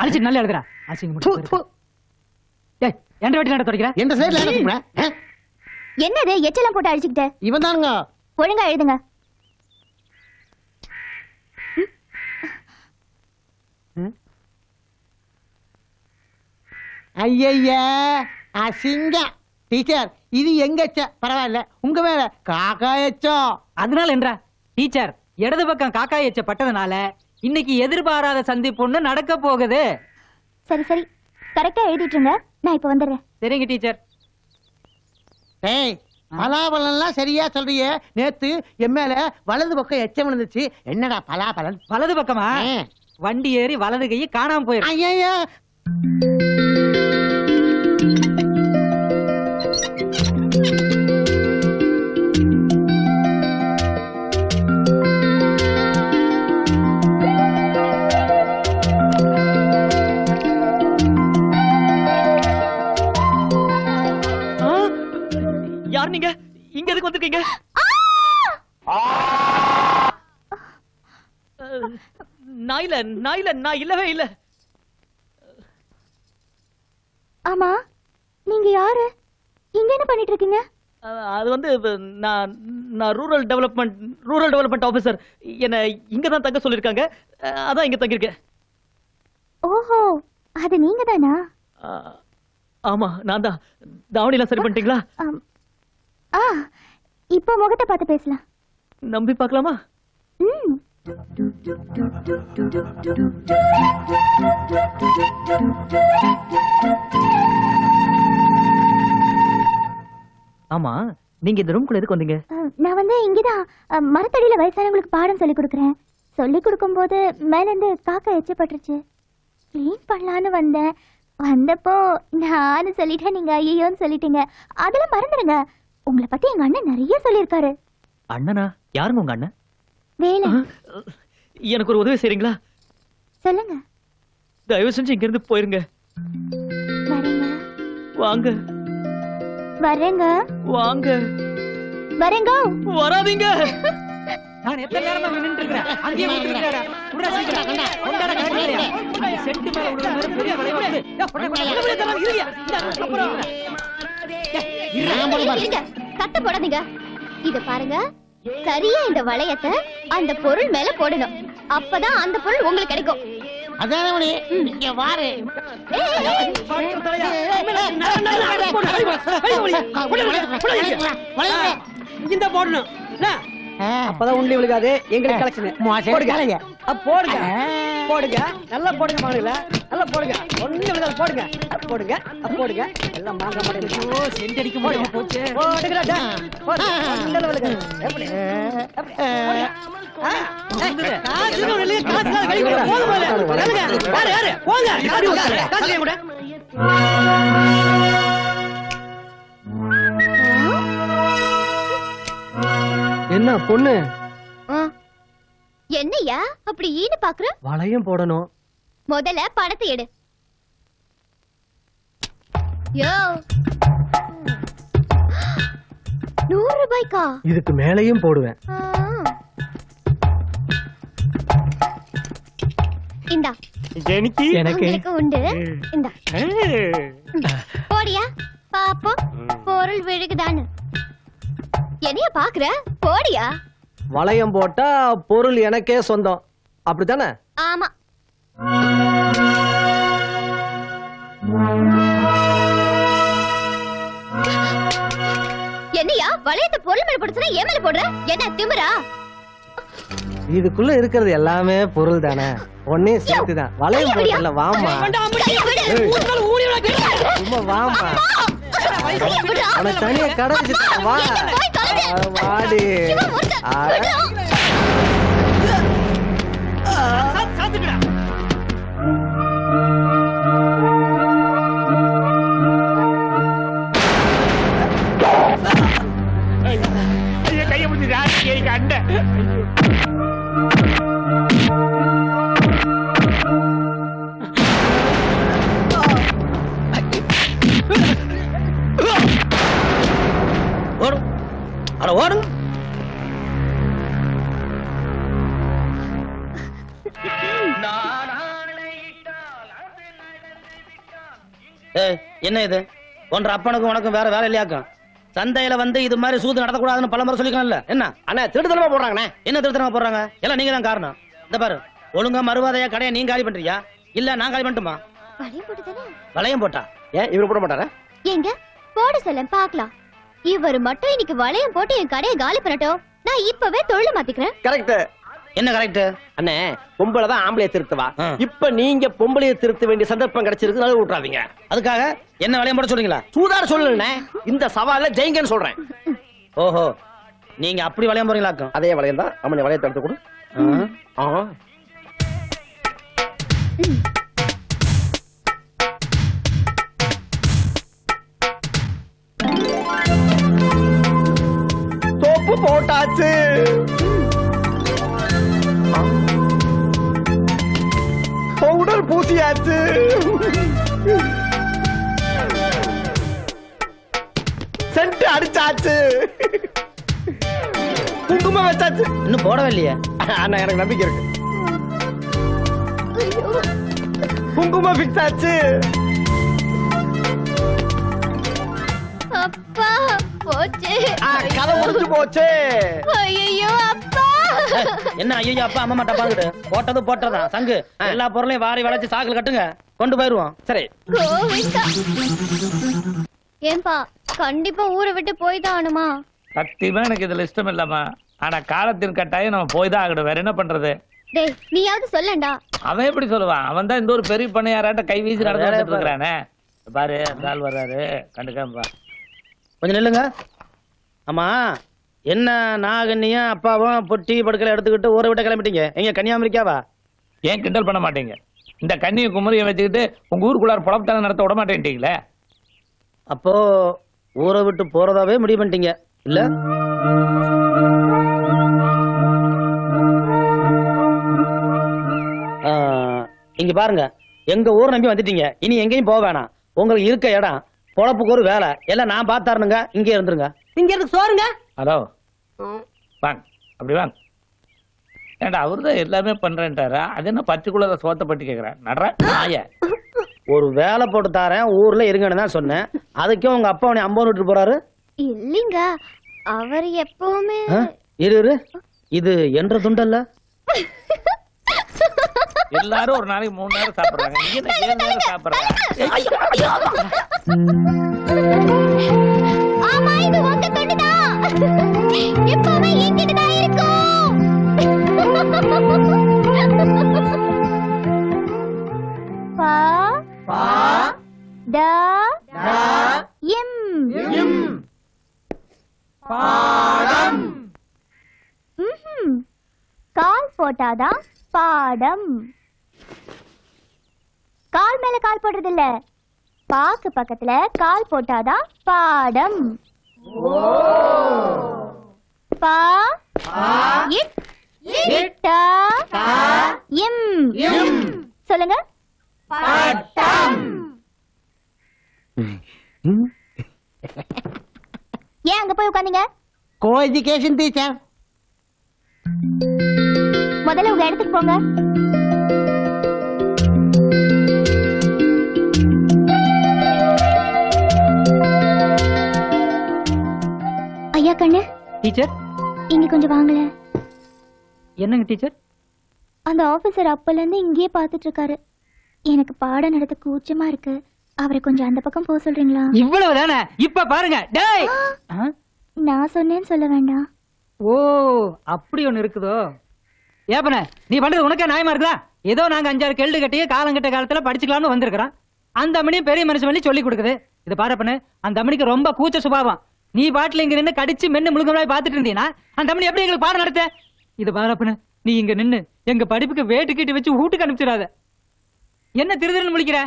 அழிச்சு நல்லா எழுதுறா. எந்த வெட்டி நட தொடக்கிறேன். எந்த சைடுல என்னது எச்செல்லாம் போட்டு அழிச்சுக்கிட்ட? இவன் தானுங்க. ஒழுங்கா எழுதுங்க. ஐயா அசிங்கம். டீச்சர் இது எங்க பரவாயில்ல, உங்க மேல காக்கா எச்சம். அதனால என்றா டீச்சர் இடது பக்கம் காக்கா எச்ச பட்டதுனால இன்னைக்கு எதிர்பாராத சந்திப்பு நடக்க போகுது. சரி சரி கரெக்டா எழுதிட்டுங்க, நான் இப்ப வந்துடுறேன். சரிங்க டீச்சர். ஏய் பலாபலன்லாம் சரியா சொல்றியே. நேத்து என் மேல வலது பக்கம் எச்சம் விழுந்துச்சு. என்னடா பலாபலன்? வலது பக்கமா? வண்டி ஏறி வலது கையை காணாம போயிரு. ஐயா யார் நீங்க? இங்க எதுக்கு வந்திருக்கீங்க? நான் இல்லவே இல்ல. ஆமா நீங்க யாரு? இங்க என்ன பண்ணிட்டு இருக்கீங்க? அது வந்து நான் ரூரல் டெவலப்மெண்ட் ஆபீசர். என்ன இங்க தான் தங்க சொல்லிருக்காங்க, அதான் இங்க தங்கி இருக்கேன். ஓஹோ அது நீங்க தானா? ஆமா நான் தான். தாவணி எல்லாம் சரி பண்ணிட்டீங்களா? இப்போ முகத்தை பார்த்து பேசலாம். நம்பி பார்க்கலாமா? ஆமா நீங்க இந்த ரூம்குள்ள எதுக்கு வந்தீங்க? நான் வந்து இங்கதான் மரத்தடியில வயசானவங்களுக்கு பாடம் சொல்லி கொடுக்கறேன். சொல்லி கொடுக்கும் போது மேல இருந்து காக்கா எச்சப்பட்டுருச்சு. கிளீன் பண்ணலான்னு வந்தேன். வந்தப்போ நானும் சொல்லிட்டேன், நீங்க ஐயோன்னு சொல்லிட்டீங்க. அதெல்லாம் மறந்துடுங்க. உங்களை பத்தி எங்க அண்ணன் நிறைய சொல்லிருக்காரு. அண்ணனா? யாருங்க உங்க அண்ணன்? வேலை. எனக்கு ஒரு உதவி செய்றீங்களா? சொல்லுங்க. தயவு செஞ்சு இங்க இருந்து போயிருங்க. வரேங்க. வாங்க. வரேங்க. வாங்க. வரேங்க. வராதீங்க. நான் எத்தனை நேரமா நின்னுட்டு இருக்கேன். அங்கேயே விட்டுறடா. உடனே சீக்கிரம் கண்டா. கொண்டாட கண்டறியா. இந்த சென்ட் மேல உள்ள மாதிரி பெரிய வளைவு வந்து. கொண்டாட தரலாம் இருங்க. இந்த அப்புறம். இருங்க. சத்த போடாதீங்க. இத பாருங்க. சரியா இந்த வளையத்தை அந்த பொருள் மேல போடணும். அப்பதான் அந்த பொருள் உங்களுக்கு கிடைக்கும். அதானே மணி இங்க வாரு. இந்த போடணும். அப்பதான் உண்டி விழுகாது. எங்களுக்கு கலெக்ஷன் போடுங்க. போடுங்க போடுங்க நல்லா போடுங்க. மாடுல நல்லா போடுங்க. ஒண்ணு விழுகாது. போடுங்க போடுங்க போடுங்க. எல்லாம் மாங்க மாட்டேங்குது. சென்ட் அடிக்க முடியாம போச்சு. போடுங்கடா. போடு. ஒண்ணு விழுகாது. எப்படி என்ன பொண்ணு? என்னையா அப்படி ஈடு பாக்குற? வளையம் போடணும். முதல்ல பணத்தை எடு. யோ 100 ரூபாய்க்கா? இதுக்கு மேலையும் போடுவேன். இந்தா. எனக்கு உண்டு. இந்தா. போடியா பாப்போம் பொருள் விழுகுதான்னு. என்னைய பாக்குற? போடியா. வளையம் போட்டா பொருள் எனக்கே சொந்தம், அப்படித்தானே? ஆமா. என்னையா வளையத்தை பொருள் மேல போடுறா ஏன் மேல போடுற? என்ன திமிரா? இதுக்குள்ள இருக்கிறது எல்லாமே பொருள் தானே, ஒன்னே சேர்த்துதான். வளையம் போட்டல. வாமா சும்மா வாமா. அவனை தனியா கடை வச்சுட்டான். வா வாடி. கைய முடிச்சு அண்ட ஓடும். அட ஓடும். நான் என்ன இது ஒன்ற அப்பனுக்கும் உனக்கும் வேற வேலை இல்லையாக்கும்? சந்தையில வந்து இது மாதிரி சூது நடத்தக்கூடாதுன்னு பலமுறை சொல்லிக்கணும்ல. என்ன அண்ணா திருத்தனமா போடுறாங்கண்ணே. என்ன திருத்தனமா போடுறாங்க? எல்லாம் நீங்க தான் காரணம். இந்த பாரு, ஒழுங்கா மறுவாதையா கடையை நீங்க காலி பண்றியா இல்ல நான் காலி பண்ணட்டுமா? வளையம் போட்டுதானே? வளையம் போட்டா ஏன் இவரு போட மாட்டாரா? எங்க போட சொல்ல பாக்கலாம். இவர் மட்டும் இன்னைக்கு வளையம் போட்டு என் கடையை காலி பண்ணட்டும். நான் இப்பவே தொழில மாத்திக்கிறேன். கரெக்ட். என்ன கரெக்ட்? அண்ணே பொம்பளை தான் ஆம்பளைய திருத்துவா. ஆ. இப்ப நீங்க பொம்பளைய திருத்த வேண்டிய சந்தர்ப்பம் கிடைச்சிருக்கு, நழுவ விட்டுறாதீங்க. அதுக்காக என்ன வளையம் போட சொல்றீங்களா? சூதாட சொல்லலண்ணே, இந்த சவால்ல ஜெயிங்கன்னு சொல்றேன். ஓஹோ, நீங்க அப்படி வளையம் போறீங்களாக்கும்? அதே வளையம் தான். அம்மனை வளையத்தை எடுத்து கொடு. ஆ. சோப்பு போட்டாச்சு. பவுடர் பூசியாச்சு. சென்ட் அடிச்சாச்சு. குங்குமம் வச்சாச்சு. இன்னும் போடவே இல்லையே. அண்ணா எனக்கு நம்பிக்கை இருக்கு. குங்குமம் ஃபிக்ஸ் ஆச்சு. அப்பா போச்சு. கதை முடிஞ்சு போச்சு. ஐயோ அப்பா. என்ன ஐயோ அப்பா அம்மா டப்பாங்கிட்டு போட்டது போட்டதான் சங்கு. எல்லா பொருளையும் வாரி வளைச்சு சாக்குல கட்டுங்க, கொண்டு போயிருவோம். சரி. கோவிந்தா. ஏன்பா கண்டிப்பா ஊரை விட்டு போய் தான் ஆனுமா? சத்தியமா எனக்கு இதுல இஷ்டம் இல்லம்மா. ஆனா காலத்தின் கட்டாயம் நம்ம போய் தான் ஆகணும். வேற என்ன பண்றது? டேய் நீயாவது சொல்லண்டா. அவன் எப்படி சொல்லுவான்? அவன் தான் இந்த ஒரு பெரிய பண்ணையாராட்ட கை வீசி நடந்து வந்துட்டு இருக்கிறானே. பாரு அந்த ஆள் வர்றாரு, கண்டுக்காம கொஞ்சம் நில்லுங்க. ஆமா, என்ன நாகன்னியும் அப்பாவும் பொட்டி படுக்கலை எடுத்துக்கிட்டு ஊரை விட்ட கிளம்பிட்டீங்க? எங்க கன்னியாகுமரிக்காவா? ஏன் கிண்டல் பண்ண மாட்டீங்க? இந்த கண்ணியை குமரியை வச்சுக்கிட்டு உங்க ஊருக்குள்ளார புலப்பத்தான நடத்த விட மாட்டேன்ட்டீங்களே. அப்போ ஊரை விட்டு போறதாவே முடிவு பண்ணிட்டீங்க இல்ல? இங்க பாருங்க, எங்க ஊரை நம்பி வந்துட்டீங்க. இனி எங்கேயும் போக வேணாம். உங்களுக்கு இருக்க இடம், பொழப்புக்கு ஒரு வேலை எல்லாம் நான் பார்த்தாருனுங்க. இங்கே இருந்துருங்க. இங்க இருக்கு சோறுங்க. ஹலோ, வாங்க அப்படி வாங்க. ஏண்டா அவருதான் எல்லாமே பண்றேன்ட்டாரா? அது என்ன பர்டிகுலரா சோத்த பட்டி கேக்குறேன். நடுற நாய ஒரு வேலை போட்டு தாரேன் ஊர்ல இருங்கன்னு தான் சொன்னேன். அதுக்கே உங்க அப்பா உன்னை அம்பது விட்டு போறாரு. இல்லைங்க, அவர் எப்பவுமே இரு, இது என்ற துண்டல்ல. எல்லாரும் ஒரு நாளைக்கு 3 நேரம் சாப்பிடுறாங்க, நீங்க என்ன 7 நேரம் சாப்பிடுறாங்க? ஆமா இது உங்க தொண்டுதான். எப்பவுமே என்கிட்ட தான் இருக்கும். பா பா ட எம் எம் பாடம். கால் போட்டாதான் பாடம். கால் மேல கால் போடுறது இல்ல, பாக்கு பக்கத்துல கால் போட்டாதான் பாடம். பா இட் இட்ட எம் எம் சொல்லுங்க. பாடம். ஏன் அங்க போய் உட்கார்ந்தீங்க? Co education teacher. முதல்ல உங்க இடத்துக்கு போங்க. ஐயா கண்ணு டீச்சர் இங்க கொஞ்சம் வாங்கல. என்னங்க டீச்சர்? அந்த ஆபீசர் அப்பல இருந்து இங்கேயே பாத்துட்டு இருக்காரு. எனக்கு பாடம் நடத்த கூச்சமா இருக்கு. அவரை கொஞ்சம் அந்த பக்கம் போக சொல்றீங்களா? இவ்வளவுதானே? இப்ப பாருங்க. டேய், நான் சொன்னேன்னு சொல்ல வேண்டாம். ஓ அப்படி ஒண்ணு இருக்குதோ? ஏப்பன நீ பண்றது உனக்கே நியாயமா இருக்குதா? ஏதோ நாங்க 5-6 கேள்வி கட்டியே காலங்கட்ட காலத்துல படிச்சுக்கலாம்னு வந்திருக்கிறோம். அந்த அம்மனியும் பெரிய மனுஷன் பண்ணி சொல்லி கொடுக்குது. இது பாருப்பண்ணு, அந்த அம்மனிக்கு ரொம்ப கூச்ச சுபாவம். நீ பாட்டுல இங்க நின்று கடிச்சு மென்னு முழுக்க பாத்துட்டு இருந்தீங்கன்னா அந்த அம்மனி எப்படி எங்களுக்கு பாடம் நடத்த? இது பாருப்பண்ணு, நீ இங்க நின்னு எங்க படிப்புக்கு வேட்டு கீட்டு வச்சு வீட்டுக்கு அனுப்பிச்சிடாத. என்ன திருதிருன்னு முழிக்கிற?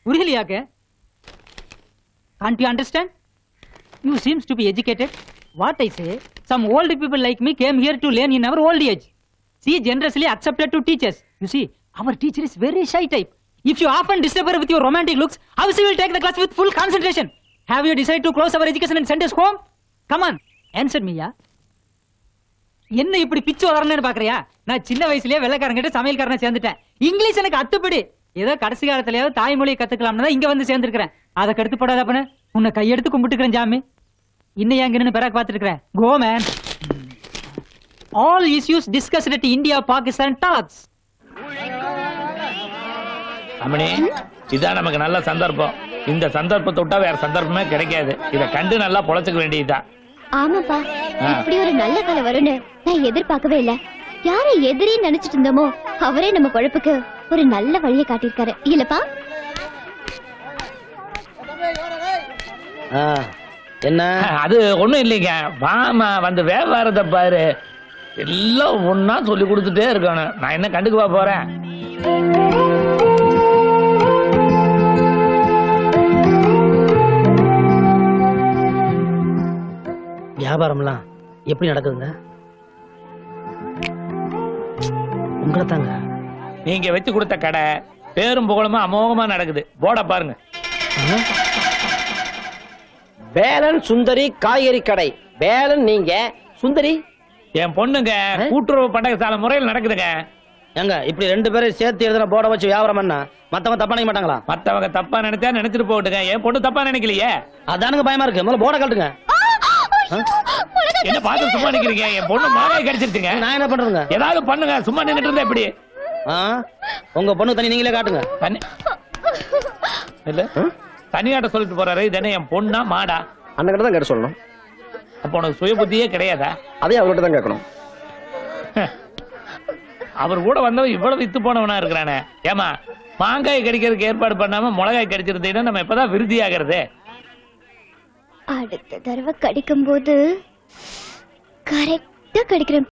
புரியலையாக்கு? Can't you understand? You seems to be educated. What I say, some old people like me came here to learn in our old age. She generously accepted to teach us. You see, our teacher is very shy type. If you often disturb her with your romantic looks, how she will take the class with full concentration? Have you decided to close our education and send us home? Come on, answer me, ya. என்ன இப்படி பிச்சு வளரணும்னு பாக்குறியா? நான் சின்ன வயசுலயே வெள்ளக்காரங்கிட்ட சமையல்காரனை சேர்ந்துட்டேன். English எனக்கு அத்துப்படி. ஏதோ கடைசி காலத்துலயாவது தாய்மொழியை கத்துக்கலாம்னு தான் இங்க வந்து சேர்ந்திருக்கிறேன். அதை கெடுத்து போடாத அப்பனு. உன்னை கையெடுத்து கும்பிட்டுக்கிறேன் ஜாமி. இன்னும் எங்க நின்று பிறகு பார்த்துருக்கிறேன். Go man. All issues discussed at India Pakistan talks. அம்மணி, இதான் நமக்கு நல்ல சந்தர்ப்பம். இந்த சந்தர்ப்பத்தை விட்டா வேற சந்தர்ப்பமே கிடைக்காது. இத கண்டு நல்லா பொழைச்சுக்க வேண்டியதுதான். ஆமாப்பா, இப்படி ஒரு நல்ல காலம் வரும்னு நான் எதிர்பார்க்கவே இல்ல. யாரை எதிரி நினைச்சிட்டு இருந்தோமோ அவரே நம்ம பொழப்புக்கு ஒரு நல்ல வழியை காட்டியிருக்காரு இல்லப்பா? என்ன அது ஒண்ணும் இல்லைங்க. வாமா வந்து வியாபாரத்தை பாரு. எல்லாம் ஒன்னா சொல்லி கொடுத்துட்டே இருக்கணும். நான் என்ன கண்டுக்குவா போறேன்? வியாபாரம்லாம் எப்படி நடக்குதுங்க? உங்களை தாங்க. நீங்க வச்சு கொடுத்த கடை பேரும் புகழுமா அமோகமா நடக்குது. போட பாருங்க. வேலன் சுந்தரி காய்கறி கடை. வேலன் நீங்க, சுந்தரி என் பொண்ணுங்க. கூட்டுறவு பண்டக சாலை முறையில் நடக்குதுங்க. ஏங்க இப்படி 2 பேரும் சேர்த்து எழுதுன போட வச்சு வியாபாரம் பண்ணா மத்தவங்க தப்பா நினைக்க மாட்டாங்களா? மத்தவங்க தப்பா நினைச்சா நினைச்சிட்டு போட்டுங்க. என் பொண்ணு தப்பா நினைக்கலையே. அதானுங்க பயமா இருக்கு. முதல்ல போட கட்டுங்க. என்ன பார்த்து சும்மா நிக்கிறீங்க? என் பொண்ணு மாங்காய் கடிச்சிருச்சுங்க. நான் என்ன பண்றேங்க? ஏதாவது பண்ணுங்க. சும்மா நின்னுட்டு இருந்தா எப்படி? உங்க பொண்ணு தனி நீங்களே காட்டுங்க. தனி இல்ல தனியாட்ட சொல்லிட்டு போறாரு. இது என்ன என் பொண்ணா மாடா? அந்த கடை தான் கேட்க சொல்லணும். அப்ப உனக்கு சுய புத்தியே கிடையாதா? அதே அவர்கிட்ட தான் கேட்கணும். அவர் கூட வந்தவன் இவ்வளவு வித்து போனவனா இருக்கிறானே. ஏமா மாங்காய் கடிக்கிறதுக்கு ஏற்பாடு பண்ணாம மிளகாய் கடிச்சிருந்தீங்கன்னா நம்ம எப்பதான் விருத்தி ஆகிறது? அடுத்த தடவை கடிக்கும் போது கரெக்டா கடிக்கிறேன்.